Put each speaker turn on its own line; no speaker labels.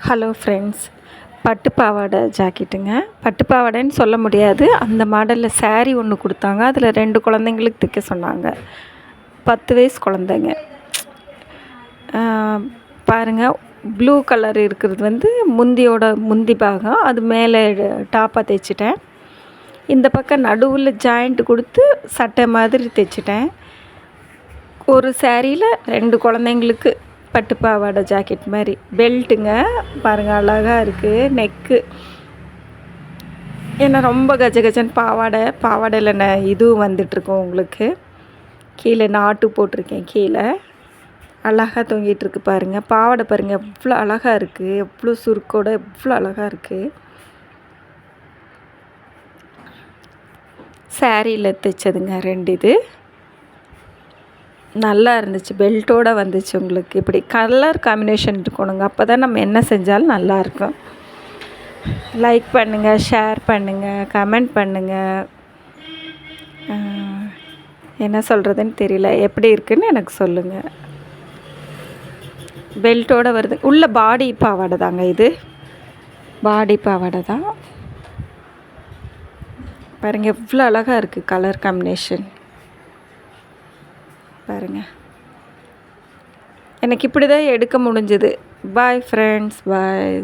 Hello friends, பட்டு பாவாடை ஜாக்கெட்டுங்க. பட்டு பாவாடைன்னு சொல்ல முடியாது, அந்த மாடலில் ஸாரீ ஒன்று கொடுத்தாங்க. அதில் 2 குழந்தைங்களுக்கு தைக்க சொன்னாங்க. 10 வயசு குழந்தைங்க. பாருங்கள், ப்ளூ கலர் இருக்கிறது வந்து முந்தி பாகம். அது மேலே டாப்பாக தைச்சிட்டேன். இந்த பக்கம் நடுவில் ஜாயிண்ட் கொடுத்து சட்டை மாதிரி தைச்சிட்டேன். ஒரு ஸாரியில் 2 குழந்தைங்களுக்கு பட்டு பாவாடை ஜாக்கெட் மாதிரி. பெல்ட்டுங்க பாருங்கள், அழகாக இருக்குது. நெக்கு ஏன்னா ரொம்ப கஜகஜன்னு பாவாடையில் இதுவும் வந்துட்டுருக்கோம். உங்களுக்கு கீழே நாட்டு போட்டிருக்கேன். கீழே அழகாக தொங்கிட்டுருக்கு பாருங்கள். பாவாடை பாருங்கள் எவ்வளோ அழகாக இருக்குது, எவ்வளோ சுருக்கோட எவ்வளோ அழகாக இருக்குது. ஸாரியில் தைச்சதுங்க 2 இது. நல்லா இருந்துச்சு, பெல்ட்டோடு வந்துச்சு. உங்களுக்கு இப்படி கலர் காம்பினேஷன் இருக்கணுங்க, அப்போ தான் நம்ம என்ன செஞ்சாலும் நல்லாயிருக்கும். லைக் பண்ணுங்கள், ஷேர் பண்ணுங்கள், கமெண்ட் பண்ணுங்கள். என்ன சொல்கிறதுன்னு தெரியல, எப்படி இருக்குன்னு எனக்கு சொல்லுங்கள். பெல்ட்டோடு வருது. உள்ள பாடி பாவாடை தாங்க, இது பாடி பாவாடை தான். பாருங்கள் எவ்வளோ அழகாக இருக்குது கலர் காம்பினேஷன் பாருங்கள். எனக்கு இப்படி தான் எடுக்க முடிஞ்சது. பாய் ஃப்ரெண்ட்ஸ், பாய்.